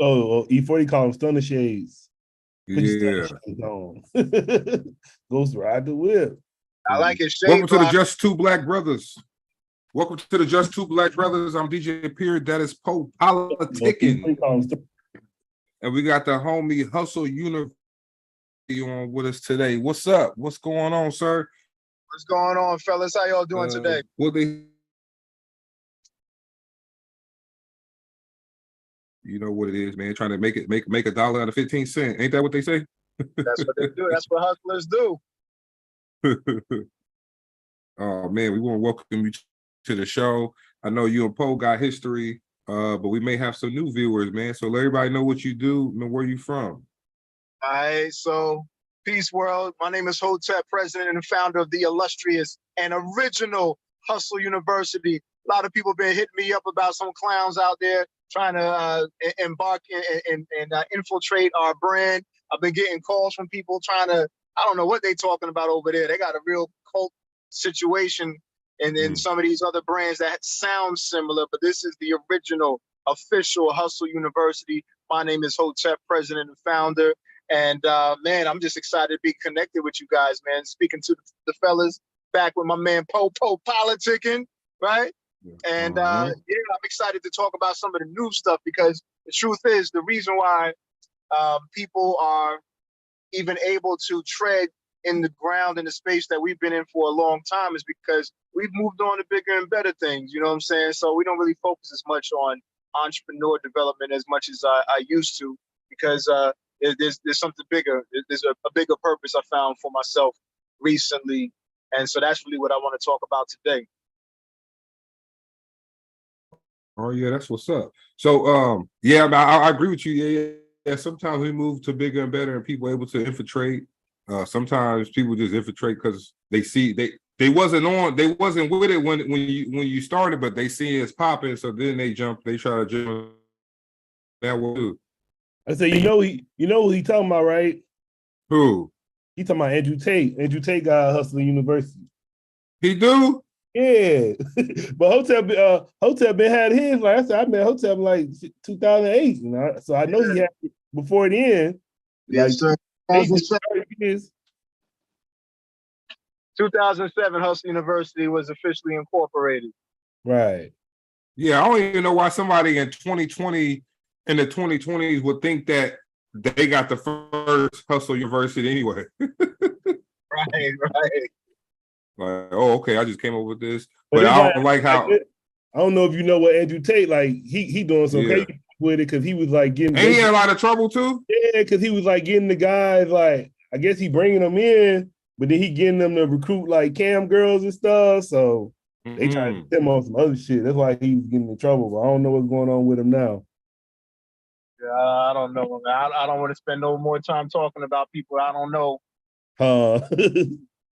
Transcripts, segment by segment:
E40 call them stunner shades. Put your stunner Yeah. shades on. Ghost ride the whip. I like his shade Welcome to the block. Just Two Black Brothers. Welcome to the Just Two Black Brothers. I'm DJ Period. That is PoPolitickin. And we got the homie Hustle University on with us today. What's up? What's going on, sir? What's going on, fellas? How y'all doing today? What they, you know what it is, man. Trying to make a dollar out of 15 cents. Ain't that what they say? That's what they do. That's what hustlers do. Oh man, we want to welcome you to the show. I know you and Poe got history, but we may have some new viewers, man. So let everybody know what you do and where you from. All right, so peace world. My name is Hotep, president and founder of the illustrious and original Hustle University. A lot of people been hitting me up about some clowns out there trying to embark and infiltrate our brand. I've been getting calls from people trying to, I don't know what they talking about over there. They got a real cult situation and some of these other brands that sound similar, but this is the original official Hustle University. My name is Hotep, president and founder. And man, I'm just excited to be connected with you guys, man. Speaking to the fellas, back with my man PoPolitickin, right? And yeah, I'm excited to talk about some of the new stuff because the truth is the reason why people are even able to tread in the ground in the space that we've been in for a long time is because we've moved on to bigger and better things. You know what I'm saying? So we don't really focus as much on entrepreneur development as much as I used to because there's something bigger. There's a bigger purpose I found for myself recently. And so that's really what I want to talk about today. Oh yeah, that's what's up. So yeah, I agree with you. Yeah. Sometimes we move to bigger and better and people are able to infiltrate. Sometimes people just infiltrate because they see they wasn't with it when you started, but they see it's popping, so then they try to jump that way too. I say, you know who he talking about, right? Who? He talking about Andrew Tate. Andrew Tate got Hustler University. He do? Yeah. But Hotep been had his. Like I said, I met Hotep in like 2008. You know? So I know he had it before the end. Yes, sir. 2007, Hustle University was officially incorporated. Right. Yeah, I don't even know why somebody in 2020 in the 2020s would think that they got the first Hustle University anyway. Right. Like, oh, okay, I just came up with this. But I don't like how I don't know if you know what Andrew Tate, like he doing some crazy with it because he was like getting he had a lot of trouble too. Yeah, because he was like getting the guys, like I guess he bringing them in, but then he getting them to recruit like cam girls and stuff. So they trying to get him on some other shit. That's why he was getting in trouble. But I don't know what's going on with him now. Yeah, I don't know. I don't want to spend no more time talking about people I don't know.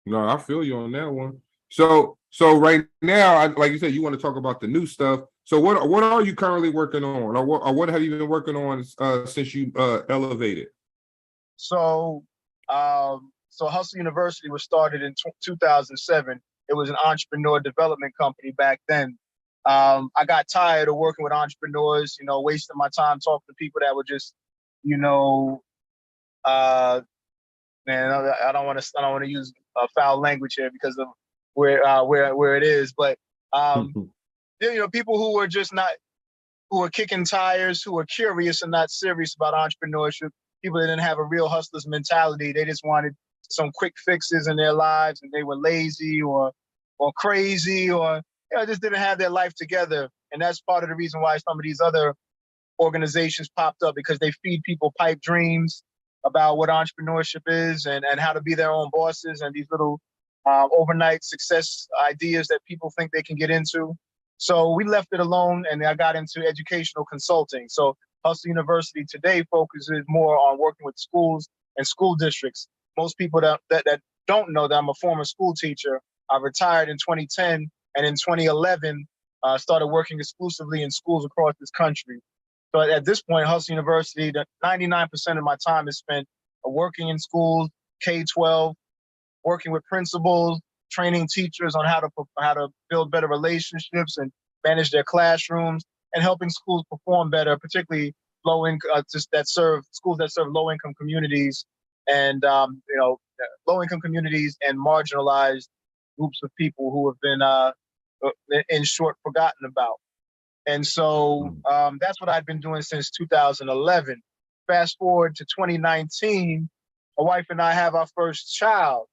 No, I feel you on that one. So right now, like you said, you want to talk about the new stuff. So what are you currently working on, or what have you been working on since you elevated? So Hustle University was started in 2007. It was an entrepreneur development company back then. I got tired of working with entrepreneurs, wasting my time talking to people that were just, man, I don't want to use foul language here because of where it is, but people who were just who were kicking tires, who were curious and not serious about entrepreneurship, people that didn't have a real hustler's mentality. They just wanted some quick fixes in their lives, and they were lazy or crazy or just didn't have their life together. And that's part of the reason why some of these other organizations popped up, because they feed people pipe dreams about what entrepreneurship is and how to be their own bosses, and these little overnight success ideas that people think they can get into. So we left it alone, and I got into educational consulting. So Hustle University today focuses more on working with schools and school districts. Most people that don't know that I'm a former school teacher. I retired in 2010, and in 2011 started working exclusively in schools across this country. So at this point, Hustle University, 99% of my time is spent working in schools, K-12, working with principals, training teachers on how to build better relationships and manage their classrooms, and helping schools perform better, particularly low income, that serve schools that serve low income communities, and low income communities and marginalized groups of people who have been in short forgotten about. And so that's what I've been doing since 2011. Fast forward to 2019, my wife and I have our first child.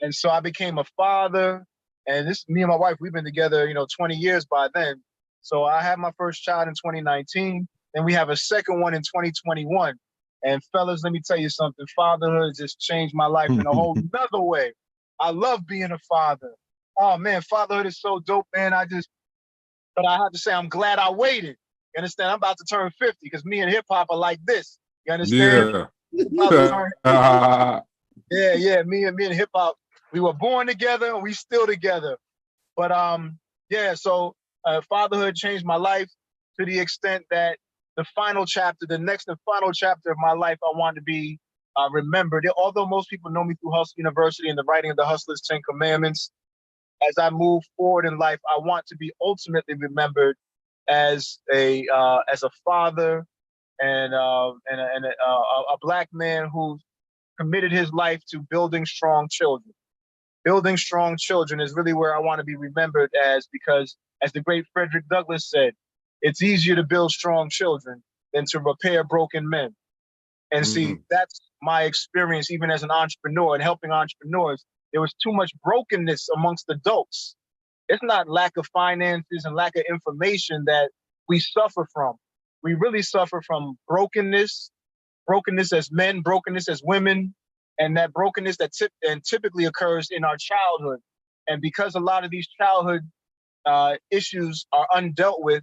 And so I became a father. And this, me and my wife, we've been together, 20 years by then. So I had my first child in 2019. Then we have a second one in 2021. And fellas, let me tell you something. Fatherhood just changed my life in a whole nother way. I love being a father. Oh man, fatherhood is so dope, man. But I have to say, I'm glad I waited. You understand? I'm about to turn 50 because me and hip hop are like this. You understand? Yeah. Yeah. Me and hip hop, we were born together and we still together. But so fatherhood changed my life to the extent that the next and final chapter of my life, I want to be remembered. Although most people know me through Hustle University and the writing of the Hustler's 10 Commandments, as I move forward in life, I want to be ultimately remembered as a father and a Black man who committed his life to building strong children. Building strong children is really where I want to be remembered as, because as the great Frederick Douglass said, it's easier to build strong children than to repair broken men. And see, that's my experience even as an entrepreneur and helping entrepreneurs. There was too much brokenness amongst adults. It's not lack of finances and lack of information that we suffer from. We really suffer from brokenness as men, brokenness as women, and that brokenness that typically occurs in our childhood. And because a lot of these childhood issues are undealt with,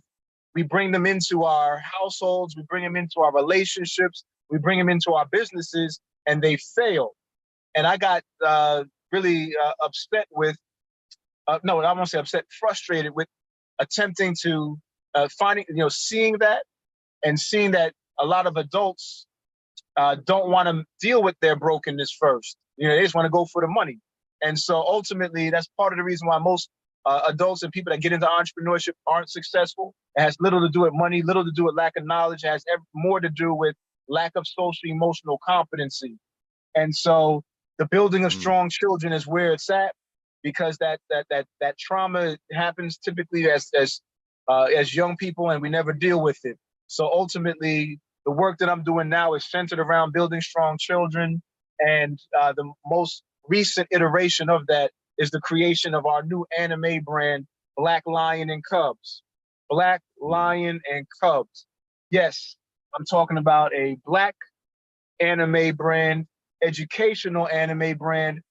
we bring them into our households, we bring them into our relationships, we bring them into our businesses, and they fail. And I got really upset with, no, I won't say upset, frustrated with attempting to seeing that a lot of adults don't want to deal with their brokenness first. They just want to go for the money. And so ultimately, that's part of the reason why most adults and people that get into entrepreneurship aren't successful. It has little to do with money, little to do with lack of knowledge. It has more to do with lack of social emotional competency. And so the building of strong children is where it's at, because that trauma happens typically as young people, and we never deal with it. So ultimately, the work that I'm doing now is centered around building strong children, and the most recent iteration of that is the creation of our new anime brand, Black Lion and Cubs. Black Lion and Cubs. Yes, I'm talking about a Black anime brand, educational anime brand,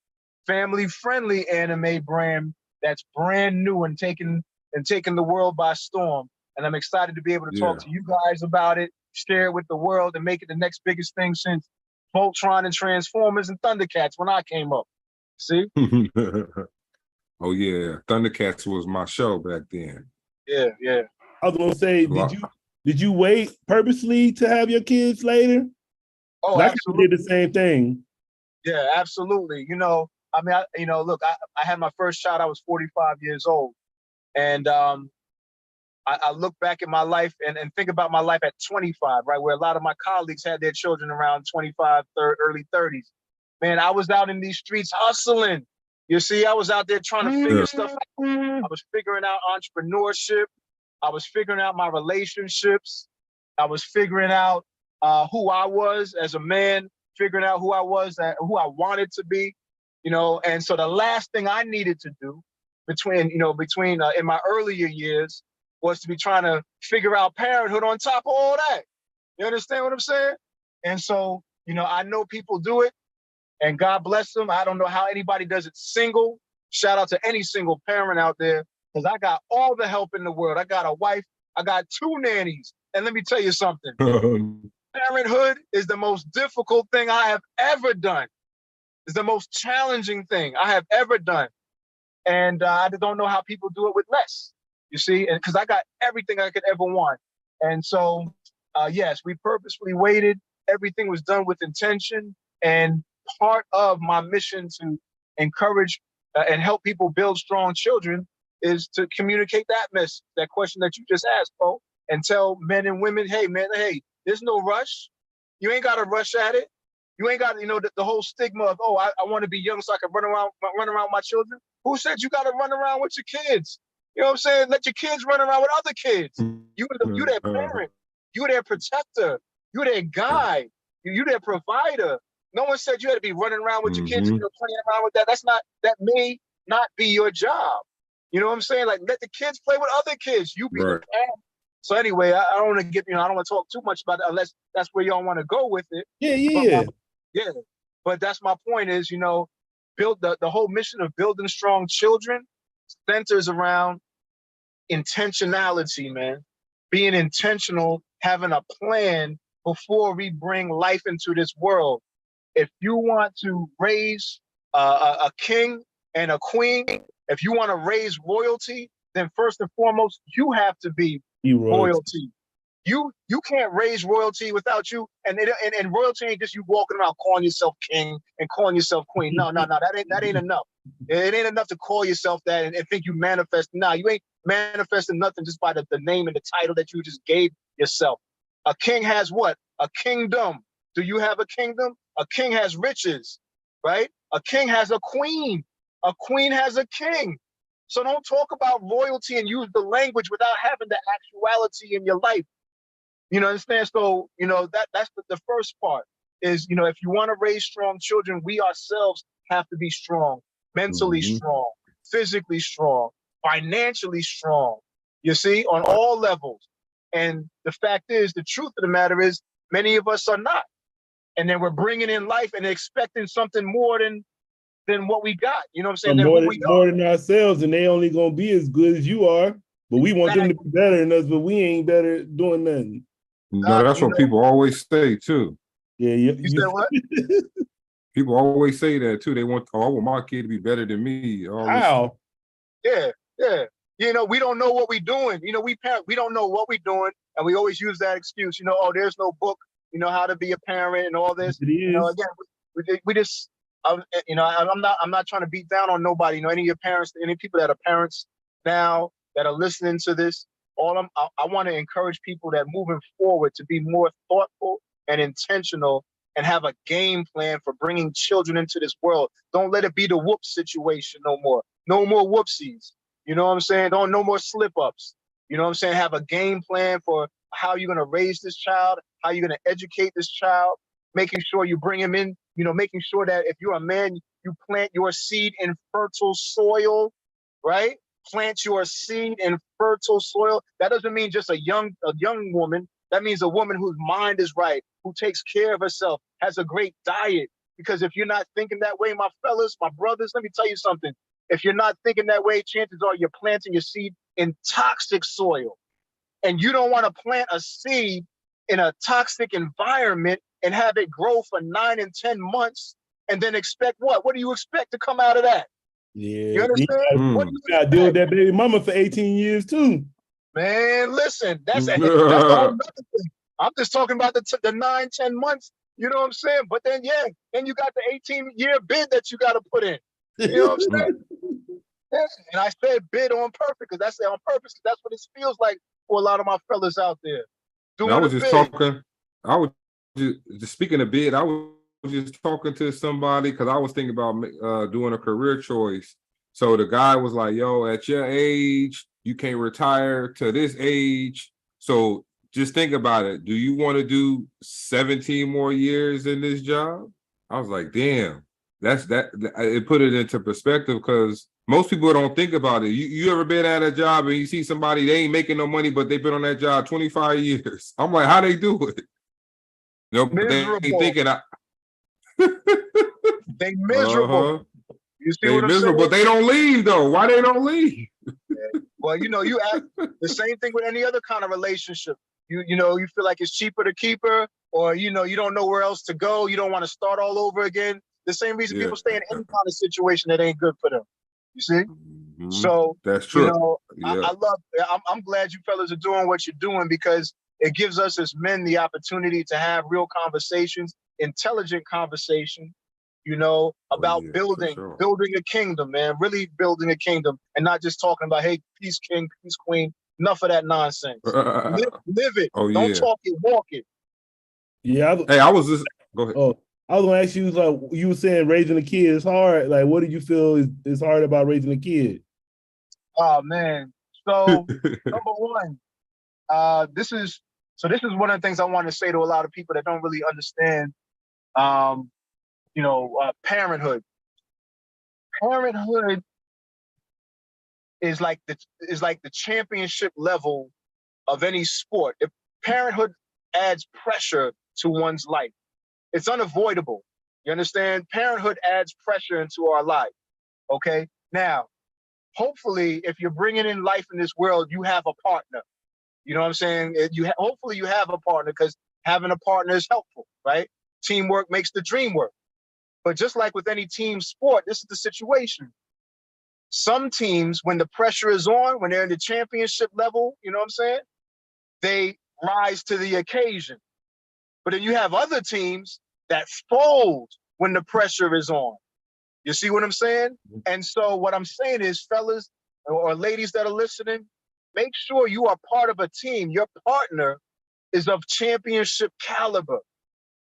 family-friendly anime brand that's brand new and taking the world by storm. And I'm excited to be able to talk to you guys about it, share it with the world, and make it the next biggest thing since Voltron and Transformers and Thundercats when I came up. See? Oh yeah, Thundercats was my show back then. Yeah. I was gonna say, did you wait purposely to have your kids later? Oh, I absolutely. did the same thing. Yeah, absolutely. Look, I had my first child. I was 45 years old, and I look back at my life and think about my life at 25, right, where a lot of my colleagues had their children around 25, early 30s. Man, I was out in these streets hustling. You see, I was out there trying to figure stuff out. I was figuring out entrepreneurship. I was figuring out my relationships. I was figuring out who I was as a man, figuring out who I was, who I wanted to be, And so the last thing I needed to do between in my earlier years was to be trying to figure out parenthood on top of all that. You understand what I'm saying? And so, I know people do it, and God bless them. I don't know how anybody does it single. Shout out to any single parent out there, because I got all the help in the world. I got a wife. I got 2 nannies. And let me tell you something. Parenthood is the most difficult thing I have ever done. It's the most challenging thing I have ever done. And I don't know how people do it with less, you see, and because I got everything I could ever want. And so, yes, we purposefully waited. Everything was done with intention. And part of my mission to encourage and help people build strong children is to communicate that message, that question that you just asked, Paul, and tell men and women, hey, There's no rush. You ain't got to rush at it. You ain't got, you know, the whole stigma of, oh, I want to be young so I can run around with my children. Who said you got to run around with your kids? You know what I'm saying? Let your kids run around with other kids. You their parent. You their protector. You their guide. You their provider. No one said you had to be running around with your kids, you know, playing around with that. That may not be your job. You know what I'm saying? Like, let the kids play with other kids. You be the parent. So anyway, I don't want to get, you know, I don't want to talk too much about it unless that's where y'all want to go with it. Yeah. But that's my point is, you know, build the whole mission of building strong children centers around intentionality, man. Being intentional, having a plan before we bring life into this world. If you want to raise a king and a queen, if you want to raise royalty, then first and foremost, you have to be royalty. You can't raise royalty without you, and royalty ain't just you walking around calling yourself king and calling yourself queen. No, that ain't enough. It ain't enough to call yourself that and think you manifest. Nah, you ain't manifesting nothing just by the name and the title that you just gave yourself. A king has what? A kingdom. Do you have a kingdom? A king has riches, right? A king has a queen. A queen has a king. So don't talk about royalty and use the language without having the actuality in your life. You know, understand? So, you know, that's the first part is, you know, if you want to raise strong children, we ourselves have to be strong, mentally strong, physically strong, financially strong, you see, on all levels. And the fact is, the truth of the matter is, many of us are not. And then we're bringing in life and expecting something more than what we got. You know what I'm saying? More than ourselves, and they only gonna be as good as you are. But we want them to be better than us, but we ain't better doing nothing. No, that's what people always say too. Yeah, you said what? People always say that too. They want, oh, I want my kid to be better than me. How? Yeah. You know, we don't know what we're doing. You know, we don't know what we're doing, and we always use that excuse. You know, oh, there's no book. You know how to be a parent and all this. You know, again, we just. You know, I'm not trying to beat down on nobody. You know, any of your parents, any people that are parents now that are listening to this, I want to encourage people that moving forward to be more thoughtful and intentional and have a game plan for bringing children into this world. Don't let it be the whoop situation no more. No more whoopsies. You know what I'm saying? No more slip ups. You know what I'm saying? Have a game plan for how you're going to raise this child, how you're going to educate this child, making sure you bring him in, you know, making sure that if you're a man, you plant your seed in fertile soil, right? Plant your seed in fertile soil. That doesn't mean just a young woman. That means a woman whose mind is right, who takes care of herself, has a great diet. Because if you're not thinking that way, my fellas, my brothers, let me tell you something. If you're not thinking that way, chances are you're planting your seed in toxic soil. And you don't want to plant a seed in a toxic environment and have it grow for 9 and 10 months and then expect what? What do you expect to come out of that? Yeah. You understand? What do you gotta deal with that baby mama for 18 years too. Man, listen, that's a whole other thing. I'm just talking about the 9, 10 months, you know what I'm saying? But then, then you got the 18-year bid that you got to put in. You know what I'm saying? And I said bid on purpose because that's what it feels like for a lot of my fellas out there. I was just talking. I was just speaking of bid. I was just talking to somebody because I was thinking about doing a career choice. So the guy was like, "Yo, at your age, you can't retire to this age. So just think about it. Do you want to do 17 more years in this job?" I was like, "Damn, that's that." It put it into perspective because most people don't think about it. You ever been at a job and you see somebody, they ain't making no money, but they've been on that job 25 years. I'm like, how they do it? You know, miserable. They thinking they miserable. You see they what I'm miserable, saying? but they don't leave though. Why they don't leave? Well, you know, you act the same thing with any other kind of relationship. You know, you feel like it's cheaper to keep her, or you know, you don't know where else to go. You don't want to start all over again. The same reason people stay in any kind of situation that ain't good for them. You see? So that's true. You know, I'm glad you fellas are doing what you're doing because it gives us as men the opportunity to have real conversations, intelligent conversation, you know, about building a kingdom, man, really building a kingdom and not just talking about, hey, peace king, peace queen, enough of that nonsense. Live it. Don't talk it, walk it. Yeah. Hey, I was just go ahead. Oh, I was gonna ask you, like, you were saying raising a kid is hard. Like, what do you feel is hard about raising a kid? Oh man. So number one, this is one of the things I want to say to a lot of people that don't really understand parenthood. Parenthood is like the championship level of any sport. If parenthood adds pressure to one's life, it's unavoidable. You understand? Parenthood adds pressure into our life. Okay. Now, hopefully, if you're bringing in life in this world, you have a partner. You know what I'm saying? Hopefully you have a partner, because having a partner is helpful, right? Teamwork makes the dream work. But just like with any team sport, this is the situation. Some teams, when the pressure is on, when they're in the championship level, you know what I'm saying? They rise to the occasion. But then you have other teams that fold when the pressure is on. You see what I'm saying? And so what I'm saying is, fellas or ladies that are listening, make sure you are part of a team. Your partner is of championship caliber,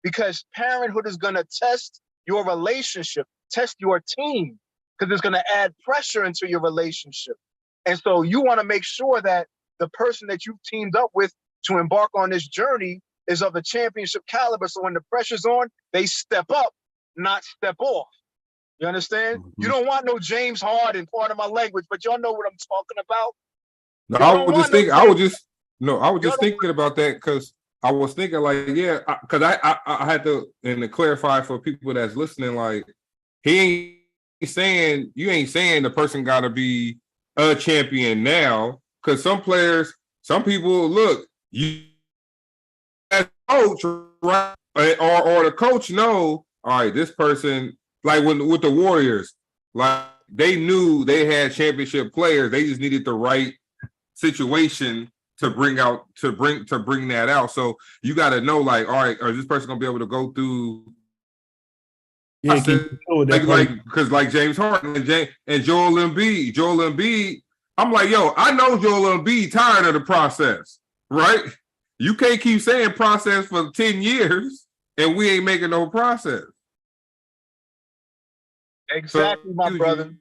because parenthood is going to test your relationship, test your team, because it's going to add pressure into your relationship. And so you want to make sure that the person that you've teamed up with to embark on this journey is of a championship caliber. So when the pressure's on, they step up, not step off. You understand? Mm-hmm. You don't want no James Harden, part of my language, but y'all know what I'm talking about. No, I was just thinking. I was just thinking about that, because I was thinking, like, yeah, because I had to, and to clarify for people that's listening, like, he ain't saying, you ain't saying the person got to be a champion now, because some people, look, you as coach, right, or the coach know, all right, this person, like with the Warriors, like, they knew they had championship players, they just needed the right situation to bring that out. So you got to know, like, all right, is this person gonna be able to go through? Yeah, because like James Harden and Joel Embiid, I'm like, yo, I know Joel Embiid tired of the process, right? You can't keep saying process for 10 years and we ain't making no process. Exactly, my brother.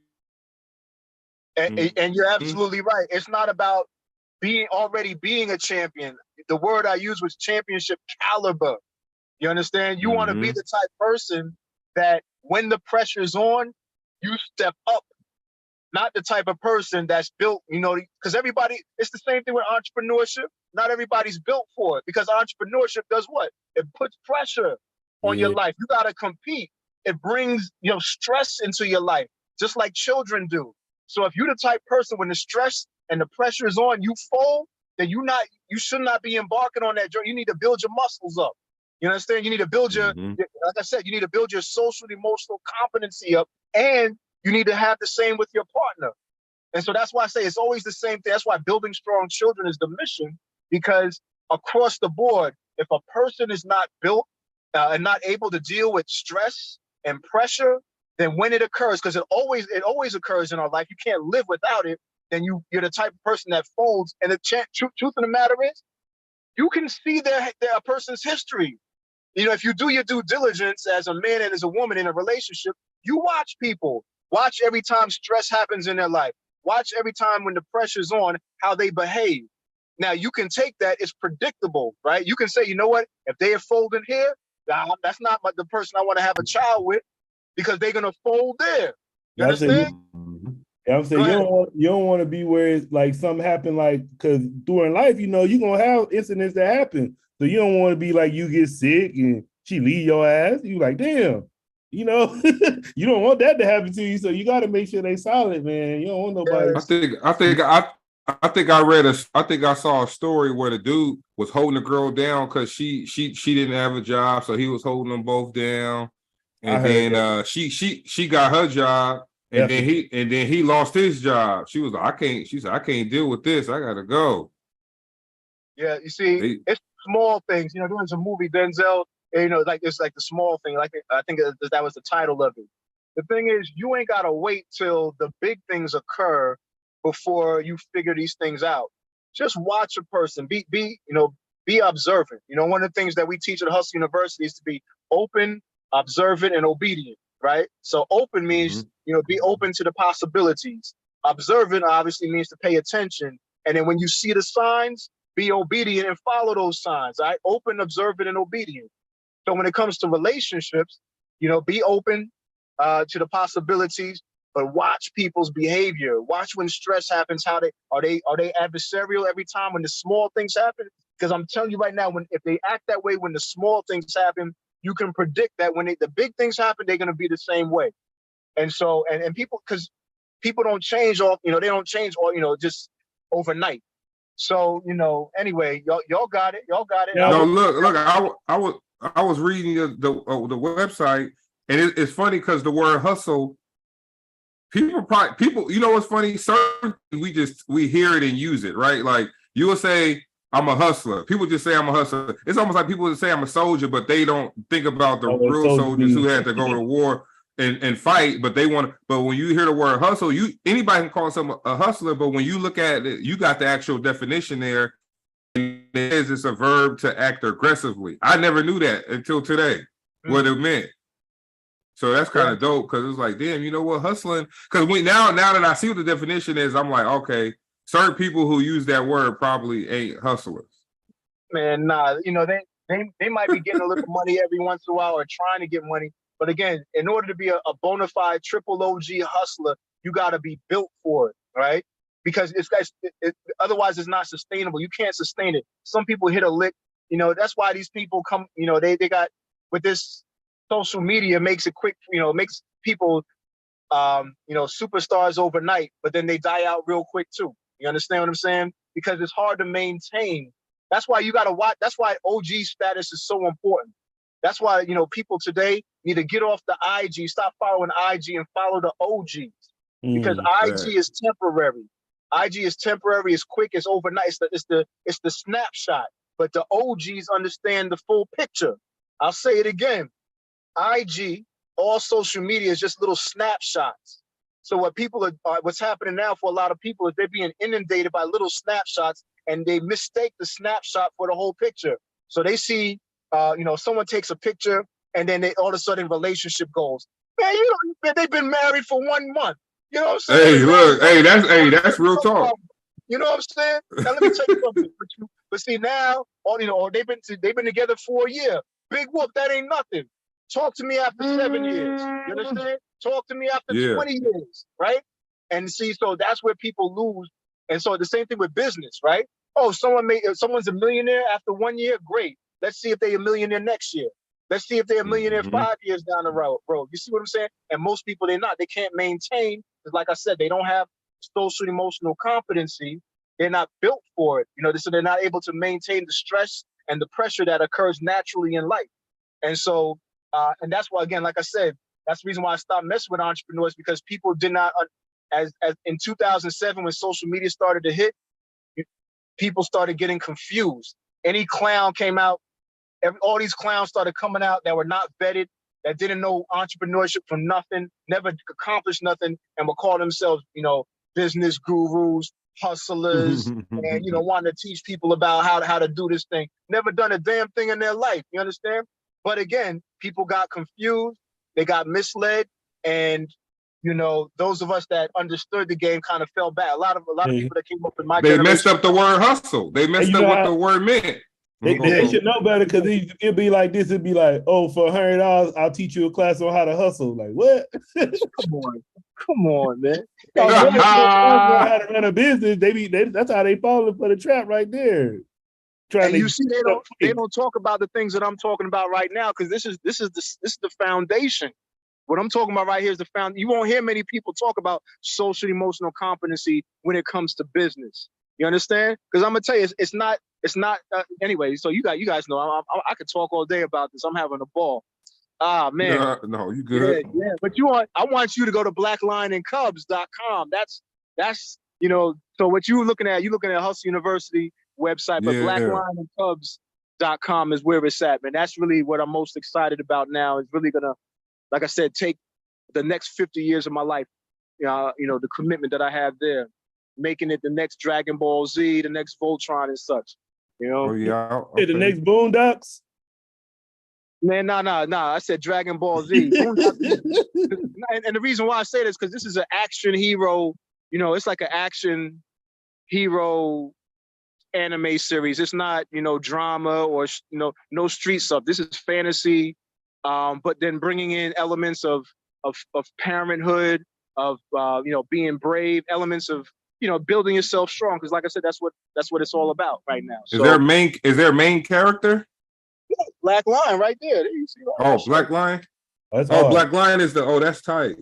And you're absolutely right. It's not about already being a champion. The word I used was championship caliber. You understand? You want to be the type person that when the pressure's on, you step up. Not the type of person that's built, because it's the same thing with entrepreneurship. Not everybody's built for it, because entrepreneurship does what? It puts pressure on your life. You got to compete. It brings, stress into your life, just like children do. So if you're the type person, when the stress and the pressure is on, you fold, then you should not be embarking on that journey. You need to build your muscles up. You understand? You need to build like I said, you need to build your social, emotional competency up, and you need to have the same with your partner. And so that's why I say it's always the same thing. That's why building strong children is the mission, because across the board, if a person is not built and not able to deal with stress and pressure, then when it occurs, because it always occurs in our life, you can't live without it, then you're the type of person that folds. And the truth of the matter is, you can see their person's history. If you do your due diligence as a man and as a woman in a relationship, you watch people. Watch every time stress happens in their life. Watch every time when the pressure's on, how they behave. Now, you can take that, it's predictable, right? You can say, you know what? If they are folding here, that's not the person I want to have a child with, because they're going to fold there. You understand? I'm saying you don't want to be where it's like something happen, like, because during life, you're going to have incidents that happen. So you don't want to be like, you get sick and she leave your ass. You like, damn, you don't want that to happen to you. So you got to make sure they solid, man. You don't want nobody. I think I saw a story where the dude was holding the girl down because she didn't have a job, so he was holding them both down. And then she got her job, and then he lost his job. She was like, I can't deal with this. I gotta go. Yeah, you see, it's small things. Doing some movie, Denzel, like it's like the small thing. Like I think that was the title of it. The thing is, you ain't gotta wait till the big things occur before you figure these things out. Just watch a person. Be be observant. You know, one of the things that we teach at Hustle University is to be open, observant, and obedient, right? So open means, you know, be open to the possibilities. Observant obviously means to pay attention. And then when you see the signs, be obedient and follow those signs, right? Open, observant, and obedient. So when it comes to relationships, you know, be open to the possibilities, but watch people's behavior. Watch when stress happens, how they are they adversarial every time when the small things happen? Because I'm telling you right now, if they act that way when the small things happen, you can predict that when the big things happen, they're going to be the same way. And so, and people, because people don't change all, you know, they don't change all, you know, just overnight. So, you know, anyway, y'all got it. Y'all got it. Yeah, No, look, I was reading the website, and it's funny because the word hustle, people, you know what's funny? Certain we hear it and use it, right? Like you will say, I'm a hustler. People just say I'm a hustler. It's almost like people say I'm a soldier, but they don't think about the real soldiers who had to go to war and fight, but they want to. But when you hear the word hustle, anybody can call someone a hustler, but when you look at it, you got the actual definition there. And it says it's a verb to act aggressively. I never knew that until today, what it meant. So that's kind of dope because it's like, damn, you know what, hustling. Because now that I see what the definition is, I'm like, okay, certain people who use that word probably ain't hustlers. Man, nah, you know, they might be getting a little money every once in a while or trying to get money. But again, in order to be a bona fide triple OG hustler, you got to be built for it, right? Because otherwise it's not sustainable. You can't sustain it. Some people hit a lick, you know, that's why these people come, you know, they got with this social media makes it quick, you know, makes people, you know, superstars overnight, but then they die out real quick too. You understand what I'm saying? Because it's hard to maintain. That's why you got to watch. That's why OG status is so important. That's why, you know, people today need to get off the IG, stop following IG and follow the OGs because IG is temporary. IG is temporary, it's quick, it's overnight, it's the snapshot. But the OGs understand the full picture. I'll say it again. IG, all social media is just little snapshots. So what's happening now for a lot of people is they're being inundated by little snapshots and they mistake the snapshot for the whole picture. So they see, you know, someone takes a picture and then all of a sudden relationship goals. Man, you know, they've been married for 1 month. You know what I'm saying? Hey, look, that's real talk. You know what I'm saying? Now let me tell you something. But see now, you know, they've been together for a year. Big whoop, that ain't nothing. Talk to me after 7 years. You understand? Talk to me after 20 years, right? And see, so that's where people lose. And so the same thing with business, right? Oh, someone's a millionaire after 1 year, great. Let's see if they're a millionaire next year. Let's see if they're a millionaire 5 years down the road, bro. You see what I'm saying? And most people, they're not. They can't maintain, because like I said, they don't have social emotional competency. They're not built for it. You know, so they're not able to maintain the stress and the pressure that occurs naturally in life. And so, and that's why, again, like I said, that's the reason why I stopped messing with entrepreneurs, because people did not, as in 2007, when social media started to hit, people started getting confused. Any clown came out, all these clowns started coming out that were not vetted, that didn't know entrepreneurship from nothing, never accomplished nothing, and would call themselves, you know, business gurus, hustlers, and, you know, wanting to teach people about how to do this thing. Never done a damn thing in their life, you understand? But again, people got confused, they got misled, and, you know, those of us that understood the game kind of fell back. A lot of people that came up in my generation, messed up the word hustle. They messed up what the word meant. They should know better, because it'd be like this. It'd be like, oh, for $100, I'll teach you a class on how to hustle. Like, what? Come on, man. How to run a business? That's how they falling for the trap right there. And you see, they don't talk about the things that I'm talking about right now, because this is the foundation. What I'm talking about right here is the foundation. You won't hear many people talk about social emotional competency when it comes to business. You understand? Because I'm gonna tell you, it's not. Anyway, so you guys know I could talk all day about this. I'm having a ball. Ah, man. No, you good. Yeah. But I want you to go to blacklionandcubs.com. That's you know. So what you're looking at Hustle University website, but blacklionandcubs.com is where it's at, man. That's really what I'm most excited about now. It's really gonna, like I said, take the next 50 years of my life. You know, the commitment that I have there, making it the next Dragon Ball Z, the next Voltron and such. You know? Oh yeah. The Okay. next Boondocks. Man, nah. I said Dragon Ball Z. Boondocks. And the reason why I say this because this is an action hero. You know, it's like an action hero anime series. It's not, you know, drama or no street stuff. This is fantasy, but then bringing in elements of parenthood, of you know, being brave, elements of, you know, building yourself strong. Because like I said, that's what it's all about right now. Is there a main character? Yeah, Black Lion right there. There you see Oh, Black Lion. That's Oh, hard. Black Lion is the. Oh, that's tight.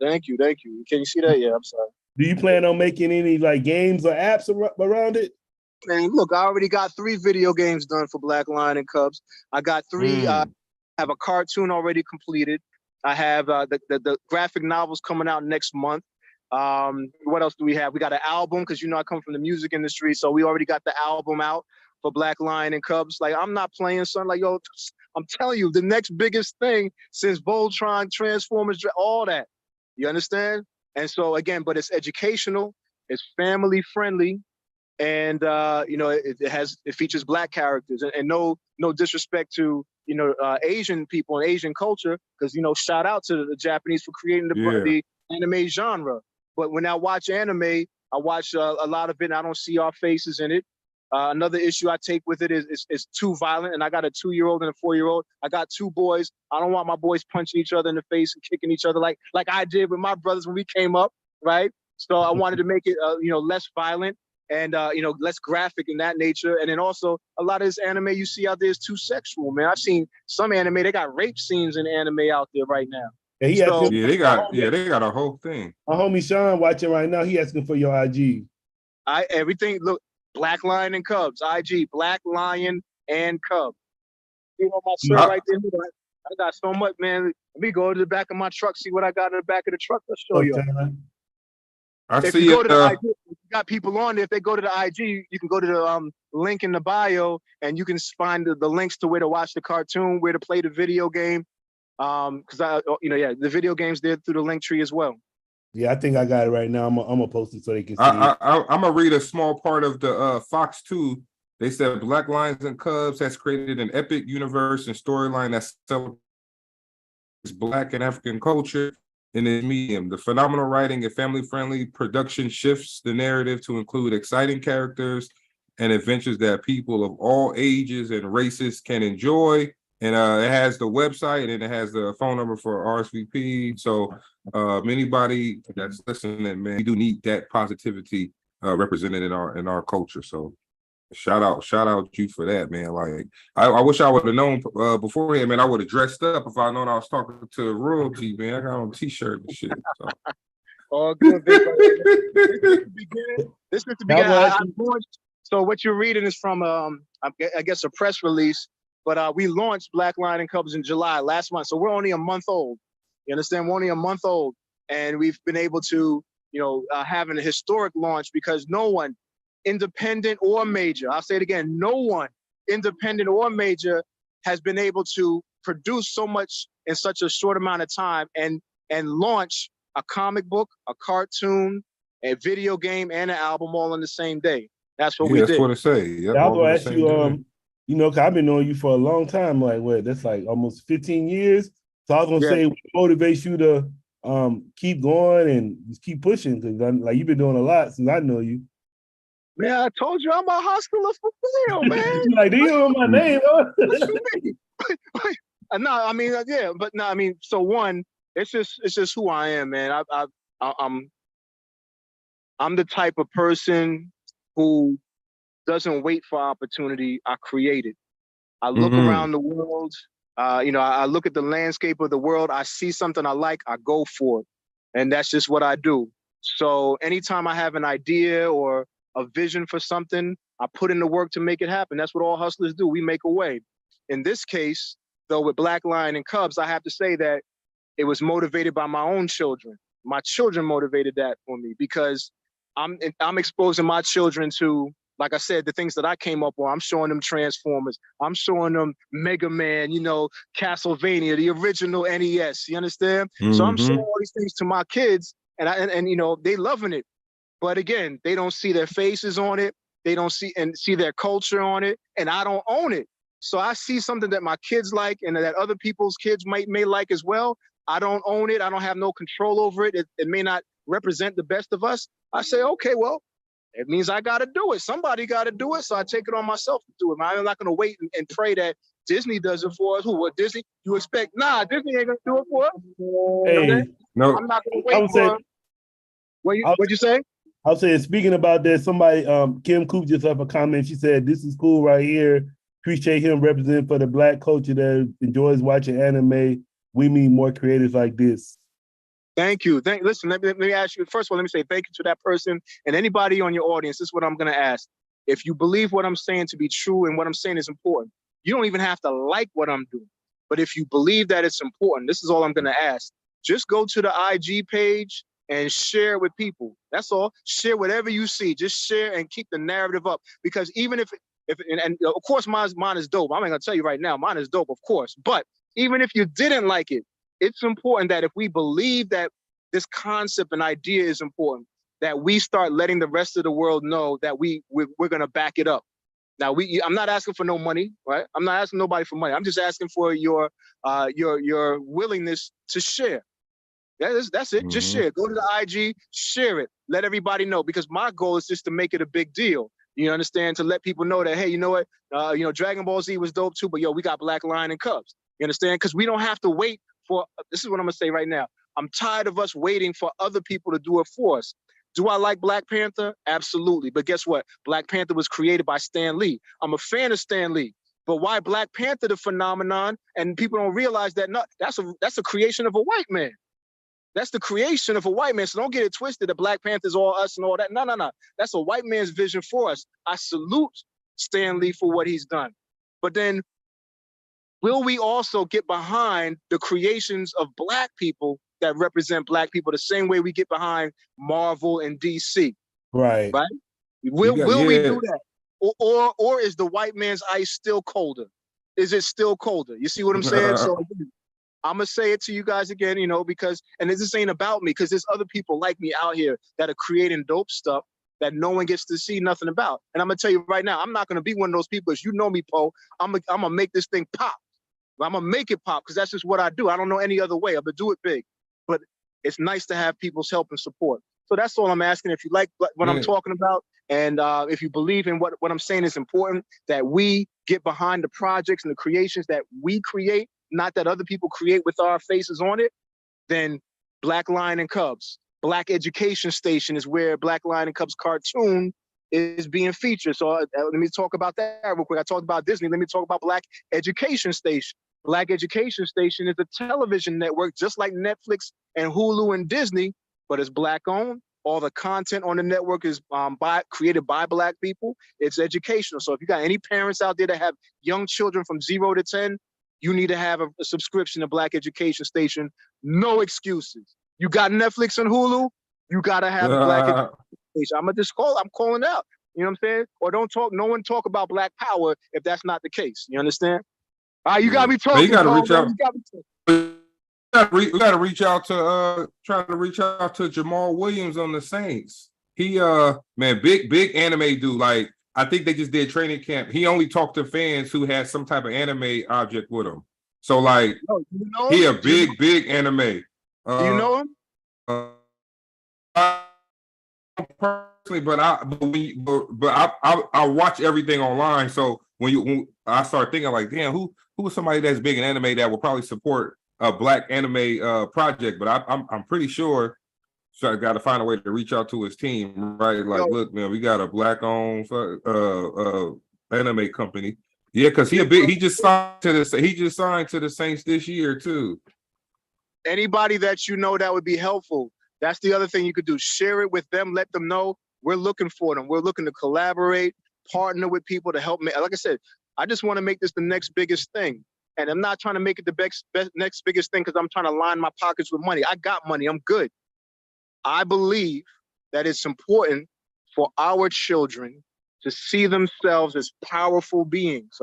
Thank you. Can you see that? Yeah, I'm sorry. Do you plan on making any like games or apps around it? Man, look, I already got 3 video games done for Black Lion and Cubs. I got 3. I have a cartoon already completed. I have the graphic novels coming out next month. What else do we have? We got an album because, you know, I come from the music industry, so we already got the album out for Black Lion and Cubs. Like, I'm not playing, son. Like, yo, I'm telling you, the next biggest thing since Voltron, Transformers, all that. You understand? And so again, but it's educational, it's family friendly, and you know, it features Black characters, and no disrespect to, you know, Asian people and Asian culture, because, you know, shout out to the Japanese for creating the anime genre. But when I watch anime, I watch a lot of it, and I don't see our faces in it. Another issue I take with it is too violent, and I got a 2-year-old and a 4-year-old. I got 2 boys. I don't want my boys punching each other in the face and kicking each other like I did with my brothers when we came up, right? So I wanted to make it, you know, less violent and, you know, less graphic in that nature. And then also a lot of this anime you see out there is too sexual, man. I've seen some anime, they got rape scenes in anime out there right now. Yeah, they got a whole thing. My homie Sean watching right now. He asking for your IG. Everything, look, Black Lion and Cubs, IG, Black Lion and Cubs. You know, my shirt right there. I got so much, man. Let me go to the back of my truck, see what I got in the back of the truck. Let's show you. If you go to the IG, you got people on there. If they go to the IG, you can go to the link in the bio, and you can find the links to where to watch the cartoon, where to play the video game. Because the video game's there through the link tree as well. Yeah, I think I got it right now. I'm gonna post it so they can see. I'm gonna read a small part of the Fox 2. They said Black Lions and Cubs has created an epic universe and storyline that celebrates Black and African culture in the medium. The phenomenal writing and family-friendly production shifts the narrative to include exciting characters and adventures that people of all ages and races can enjoy. And it has the website, and it has the phone number for RSVP. So anybody that's listening, man, we do need that positivity represented in our culture. So shout out you for that, man. Like I wish I would have known beforehand, man. I would have dressed up if I known I was talking to royalty, man. I got on a t-shirt and shit. So. All good. This is the beginning. So what you're reading is from I guess a press release. But we launched Black Lion and Cubs in July last month. So we're only a month old. You understand? We're only a month old. And we've been able to, you know, have an historic launch because no one, independent or major, I'll say it again, no one, independent or major, has been able to produce so much in such a short amount of time and launch a comic book, a cartoon, a video game, and an album all in the same day. That's what we did. That's what it say. Yep, I was gonna ask you, you know, cause I've been knowing you for a long time. Like, what? That's like almost 15 years. So I was gonna say, what motivates you to keep going and just keep pushing? Because like you've been doing a lot since I know you. Man, I told you I'm a hustler for real, man. Like, do you know my name? No, I mean, yeah, but no, I mean, so one, it's just who I am, man. I'm the type of person who doesn't wait for opportunity. I create it. I look around the world. You know, I look at the landscape of the world. I see something I like, I go for it. And that's just what I do. So anytime I have an idea or a vision for something, I put in the work to make it happen. That's what all hustlers do. We make a way. In this case, though, with Black Lion and Cubs, I have to say that it was motivated by my own children. My children motivated that for me because I'm exposing my children to, like I said, the things that I came up on. I'm showing them Transformers. I'm showing them Mega Man, you know, Castlevania, the original NES. You understand? So I'm showing all these things to my kids, and you know, they loving it. But again, they don't see their faces on it. They don't see their culture on it, and I don't own it. So I see something that my kids like and that other people's kids may like as well. I don't own it. I don't have no control over it. It may not represent the best of us. I say, okay, well, it means I got to do it. Somebody got to do it. So I take it on myself to do it. I'm not going to wait and pray that Disney does it for us. Who? What, Disney? You expect? Nah, Disney ain't going to do it for us. Hey, no, I'm not going to wait for what'd you say? I was saying, speaking about that, somebody, Kim Coop just left a comment. She said, "This is cool right here. Appreciate him representing for the Black culture that enjoys watching anime. We need more creators like this." Thank you. Listen, let me ask you. First of all, let me say thank you to that person and anybody on your audience. This is what I'm going to ask. If you believe what I'm saying to be true and what I'm saying is important, you don't even have to like what I'm doing. But if you believe that it's important, this is all I'm going to ask. Just go to the IG page and share with people. That's all. Share whatever you see. Just share and keep the narrative up. Because even if and of course mine is dope. I'm not gonna tell you right now, mine is dope, of course. But even if you didn't like it, it's important that if we believe that this concept and idea is important, that we start letting the rest of the world know that we're gonna back it up. Now I'm not asking for no money, right? I'm not asking nobody for money. I'm just asking for your willingness to share. That's it. Just share. Go to the IG, share it. Let everybody know, because my goal is just to make it a big deal. You understand? To let people know that, hey, you know what? Dragon Ball Z was dope too, but yo, we got Black Lion and Cubs. You understand? Because we don't have to wait for. This is what I'm gonna say right now. I'm tired of us waiting for other people to do it for us. Do I like Black Panther? Absolutely. But guess what? Black Panther was created by Stan Lee. I'm a fan of Stan Lee. But why Black Panther the phenomenon? And people don't realize that that's a creation of a white man. That's the creation of a white man. So don't get it twisted that Black Panther is all us and all that. No. That's a white man's vision for us. I salute Stan Lee for what he's done. But then, will we also get behind the creations of Black people that represent Black people the same way we get behind Marvel and DC? Right. Will we do that? Or is the white man's ice still colder? Is it still colder? You see what I'm saying? So I'm gonna say it to you guys again, because, and this ain't about me, because there's other people like me out here that are creating dope stuff that no one gets to see nothing about. And I'm gonna tell you right now, I'm not gonna be one of those people. As you know me, Po, I'm gonna make this thing pop. I'm gonna make it pop because that's just what I do. I don't know any other way. I'm gonna do it big. But it's nice to have people's help and support. So that's all I'm asking. If you like what I'm talking about, and if you believe in what I'm saying is important, that we get behind the projects and the creations that we create, not that other people create with our faces on it, then Black Lion and Cubs. Black Education Station is where Black Lion and Cubs cartoon is being featured. So let me talk about that real quick. I talked about Disney. Let me talk about Black Education Station. Black Education Station is a television network just like Netflix and Hulu and Disney, but it's Black owned. All the content on the network is created by Black people. It's educational. So if you got any parents out there that have young children from 0 to 10, you need to have a subscription to Black Education Station. No excuses. You got Netflix and Hulu, you gotta have a Black Education Station. I'm calling out. You know what I'm saying? Or no one talk about Black power if that's not the case. You understand? All right, you got me talking. You gotta reach out. We gotta reach out to trying to reach out to Jamal Williams on the Saints. He man, big anime dude. Like, I think they just did training camp. He only talked to fans who had some type of anime object with him. So like, he a big anime. Do you know him? Personally, but I watch everything online. So when I start thinking like, damn, who is somebody that's big in anime that will probably support a Black anime project? But I'm pretty sure. So I got to find a way to reach out to his team, right? Like, look, man, we got a Black-owned anime company. Yeah, because he just signed to the Saints this year too. Anybody that you know that would be helpful. That's the other thing you could do. Share it with them. Let them know we're looking for them. We're looking to collaborate, partner with people to help me. Like I said, I just want to make this the next biggest thing. And I'm not trying to make it the next biggest thing because I'm trying to line my pockets with money. I got money. I'm good. I believe that it's important for our children to see themselves as powerful beings.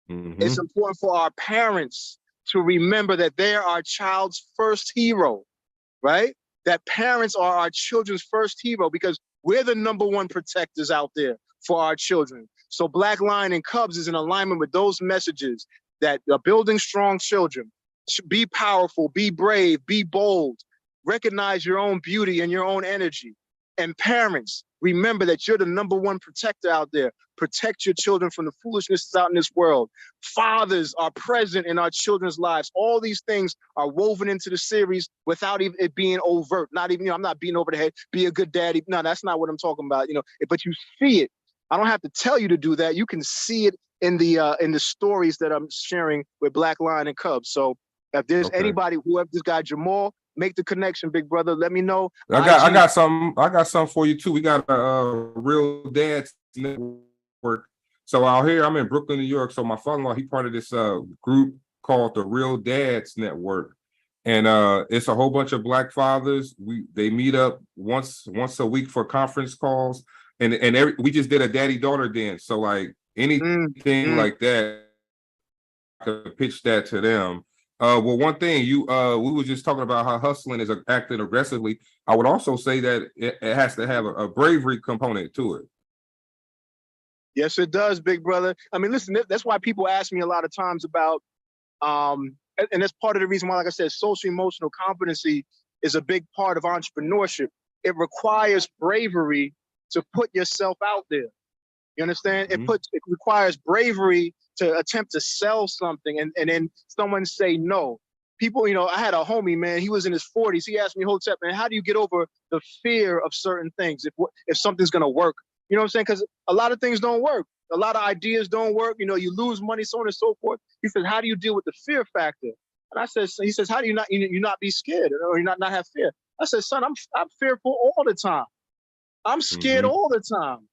It's important for our parents to remember that they're our child's first hero, right? That parents are our children's first hero because we're the #1 protectors out there for our children. So Black Lion and Cubs is in alignment with those messages that are building strong children. Be powerful, be brave, be bold, recognize your own beauty and your own energy. And parents, remember that you're the #1 protector out there. Protect your children from the foolishness out in this world. Fathers are present in our children's lives. All these things are woven into the series without even it being overt. Not even, I'm not beating over the head, be a good daddy. No, that's not what I'm talking about. But you see it. I don't have to tell you to do that. You can see it in the stories that I'm sharing with Black Lion and Cubs. So if there's anybody, whoever this guy Jamal, make the connection, big brother. Let me know. I got something for you too. We got a Real Dads Network. So out here, I'm in Brooklyn, New York. So my father-in-law, he part of this group called the Real Dads Network, and it's a whole bunch of Black fathers. They meet up once a week for conference calls, and we just did a daddy-daughter dance. So like anything like that, I could pitch that to them. Well, one thing we were just talking about how hustling is acting aggressively. I would also say that it has to have a bravery component to it. Yes, it does, big brother. I mean, listen, that's why people ask me a lot of times about, and that's part of the reason why, like I said, social emotional competency is a big part of entrepreneurship. It requires bravery to put yourself out there. You understand? It requires bravery to attempt to sell something and then someone say no. People, I had a homie, man, he was in his 40s. He asked me, Hotep, man, how do you get over the fear of certain things if something's gonna work? You know what I'm saying? Because a lot of things don't work. A lot of ideas don't work. You lose money, so on and so forth. He said, how do you deal with the fear factor? And he says, how do you not be scared or you not have fear? I said, son, I'm fearful all the time. I'm scared all the time.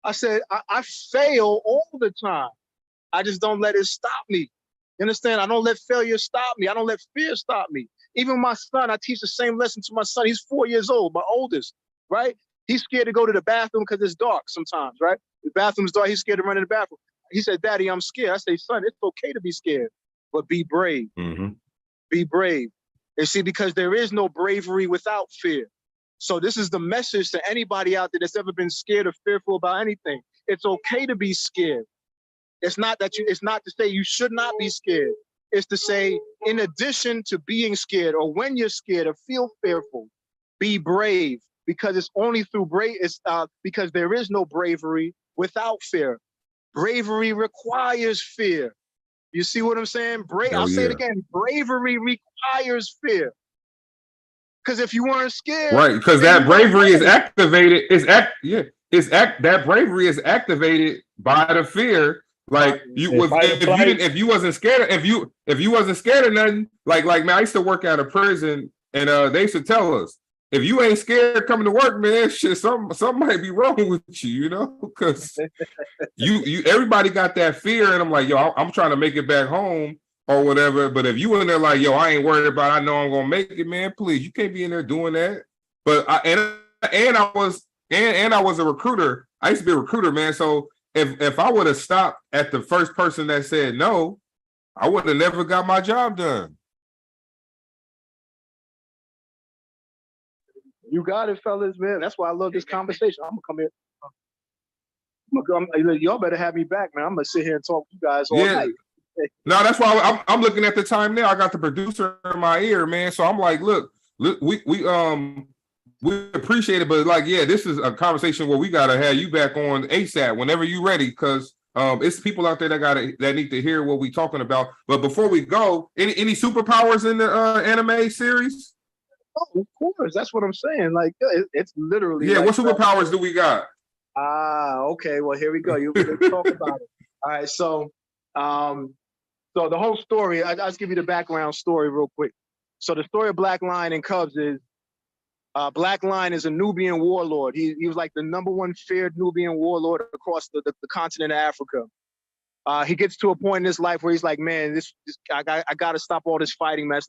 I said, I fail all the time. I just don't let it stop me. You understand? I don't let failure stop me. I don't let fear stop me. Even my son, I teach the same lesson to my son. He's 4 years old, my oldest, right? He's scared to go to the bathroom because it's dark sometimes, right? The bathroom's dark. He's scared to run in the bathroom. He said, Daddy, I'm scared. I say, son, it's okay to be scared, but be brave. Be brave. And see, because there is no bravery without fear. So this is the message to anybody out there that's ever been scared or fearful about anything. It's okay to be scared. It's not to say you should not be scared. It's to say, in addition to being scared or when you're scared or feel fearful, be brave, because it's only through because there is no bravery without fear. Bravery requires fear. You see what I'm saying? I'll say it again. Bravery requires fear. Because if you weren't scared, right? Because that bravery is activated. That bravery is activated by the fear. Like if you wasn't scared, if you wasn't scared of nothing, like man, I used to work out of prison, and they used to tell us, if you ain't scared coming to work, man, shit, something might be wrong with you, because you everybody got that fear, and I'm like, yo, I'm trying to make it back home or whatever. But if you in there like, yo, I ain't worried about it, I know I'm gonna make it, man, please, you can't be in there doing that. But I was a recruiter. I used to be a recruiter, man. So if I would have stopped at the first person that said no, I would have never got my job done. You got it, fellas, man. That's why I love this conversation. I'm gonna come here. Y'all better have me back, man. I'm gonna sit here and talk to you guys all night. No, that's why I'm looking at the time now. I got the producer in my ear, man. So I'm like, look, we appreciate it, but like, yeah, this is a conversation where we gotta have you back on ASAP whenever you're ready, because it's people out there that need to hear what we're talking about. But before we go, any superpowers in the anime series? Oh, of course, that's what I'm saying. Like, it's literally. Yeah, what superpowers do we got? Okay. Well, here we go. Let's talk about it. All right. So the whole story. I'll just give you the background story real quick. So the story of Black Lion and Cubs is, Black Lion is a Nubian warlord. He was like the #1 feared Nubian warlord across the continent of Africa. He gets to a point in his life where he's like, man, I got to stop all this fighting, man.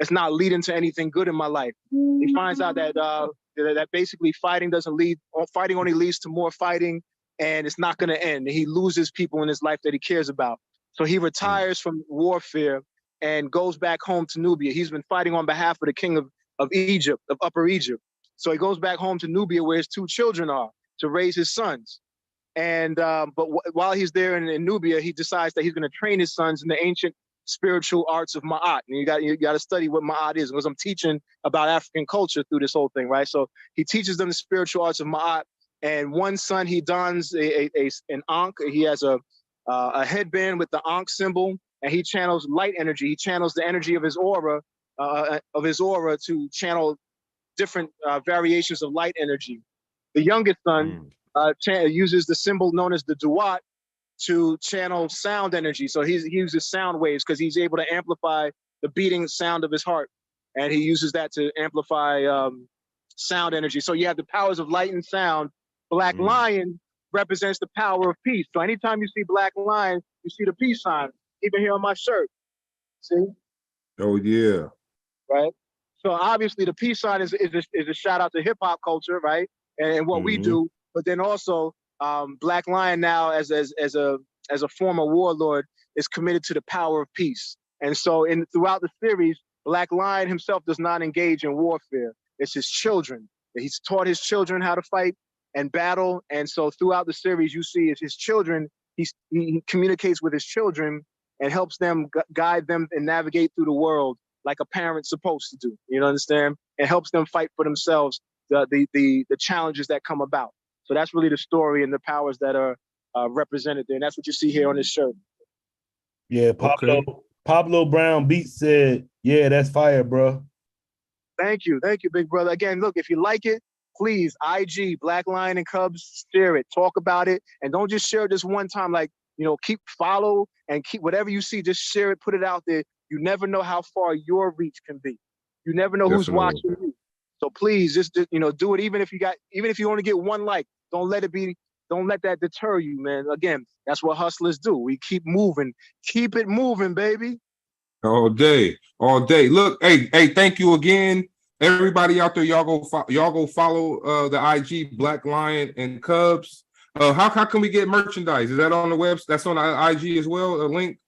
It's not leading to anything good in my life. He finds out that basically fighting only leads to more fighting, and it's not going to end. He loses people in his life that he cares about. So he retires from warfare and goes back home to Nubia. He's been fighting on behalf of the king of Egypt, of Upper Egypt. So he goes back home to Nubia where his 2 children are to raise his sons. And but while he's there in Nubia, he decides that he's going to train his sons in the ancient spiritual arts of Ma'at. And you got to study what Ma'at is, because I'm teaching about African culture through this whole thing, right? So he teaches them the spiritual arts of Ma'at. And one son, he dons an ankh. He has a headband with the ankh symbol, and he channels light energy. He channels the energy of his aura to channel different variations of light energy. The youngest son uses the symbol known as the duat to channel sound energy. So he uses sound waves because he's able to amplify the beating sound of his heart, and he uses that to amplify sound energy. So you have the powers of light and sound. Black Lion represents the power of peace. So anytime you see Black Lion, you see the peace sign, even here on my shirt. See? Oh yeah. Right. So obviously the peace sign is a shout out to hip hop culture, right? And what we do, but then also Black Lion now as a former warlord is committed to the power of peace. And so throughout the series, Black Lion himself does not engage in warfare. It's his children. He's taught his children how to fight and battle. And so throughout the series, you see his children, he communicates with his children and helps them guide them and navigate through the world like a parent's supposed to do. You know, understand? It helps them fight for themselves, the challenges that come about. So that's really the story and the powers that are represented there. And that's what you see here on this shirt. Yeah, Pablo Brown Beats said, yeah, that's fire, bro. Thank you, big brother. Again, look, if you like it, please, IG, Black Lion and Cubs, share it, talk about it, and don't just share it this one time. Like, you know, follow and keep whatever you see, just share it, put it out there. You never know how far your reach can be. You never know who's watching you. So please, just you know, do it. Even if you only get one like, don't let that deter you, man. Again, that's what hustlers do. We keep moving, keep it moving, baby. All day. Look, hey, thank you again, everybody out there. Y'all go follow the IG Black Lion and Cubs. How can we get merchandise? Is that on the website? That's on the IG as well, a link?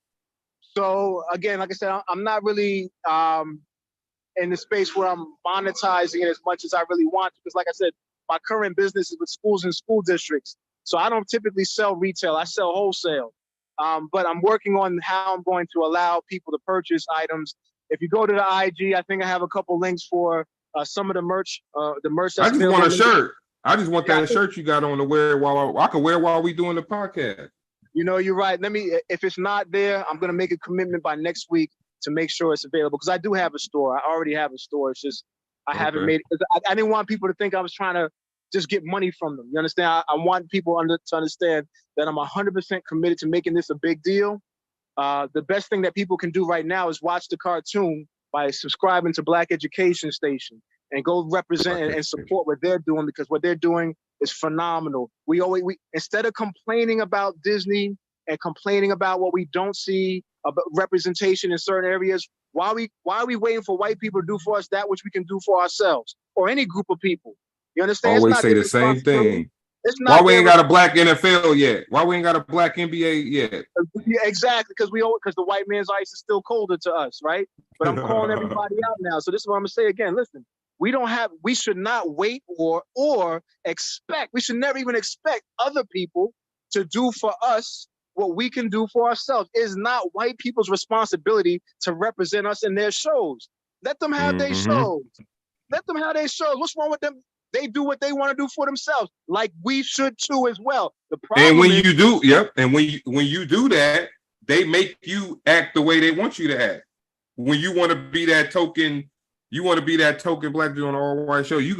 So again, like I said, I'm not really in the space where I'm monetizing it as much as I really want to, because like I said, my current business is with schools and school districts. So I don't typically sell retail, I sell wholesale. But I'm working on how I'm going to allow people to purchase items. If you go to the IG, I think I have a couple links for some of the merch. That's I just want a shirt. I just want that shirt you got on to wear while I can wear while we doing the podcast. You know, you're right. If it's not there, I'm going to make a commitment by next week to make sure it's available, because I do have a store. I already have a store. It's just I haven't made it, because I didn't want people to think I was trying to just get money from them. You understand? I want people to understand that I'm 100% committed to making this a big deal. The best thing that people can do right now is watch the cartoon by subscribing to Black Education Station and go represent and support what they're doing, because what they're doing is phenomenal. We instead of complaining about Disney and complaining about what we don't see about representation in certain areas, why are we waiting for white people to do for us that which we can do for ourselves or any group of people? You understand? Always say the same thing. Why we ain't got a Black NFL yet? Why we ain't got a Black NBA yet? Yeah, exactly, because the white man's ice is still colder to us, right? But I'm calling everybody out now. So this is what I'm gonna say again. Listen, we should not wait or expect. We should never even expect other people to do for us what we can do for ourselves. It is not white people's responsibility to represent us in their shows. Let them have their shows. Let them have their shows. What's wrong with them? They do what they want to do for themselves, like we should too as well. The problem and when you do that, they make you act the way they want you to act. When you want to be that token, Black dude on an all-white show, you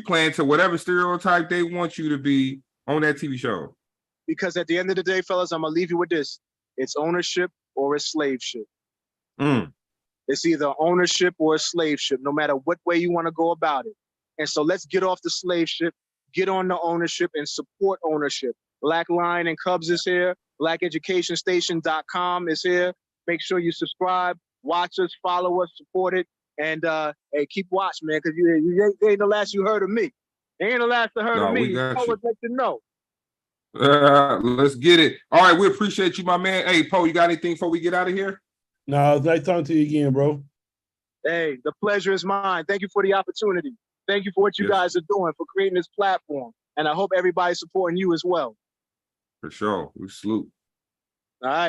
plan to whatever stereotype they want you to be on that TV show. Because at the end of the day, fellas, I'm gonna leave you with this: it's ownership or it's slave ship. It's either ownership or a slave ship, no matter what way you want to go about it. And so let's get off the slave ship, get on the ownership, and support ownership. Black Lion and Cubs is here. BlackEducationStation.com is here. Make sure you subscribe, watch us, follow us, support it, and hey, keep watching, man, because you ain't the last you heard of me. They ain't the last you heard of me. You always let you know. Let's get it. All right, we appreciate you, my man. Hey, Po, you got anything before we get out of here? No, it's nice talking to you again, bro. Hey, the pleasure is mine. Thank you for the opportunity. Thank you for what you guys are doing, for creating this platform. and I hope everybody's supporting you as well. For sure. We salute. All right.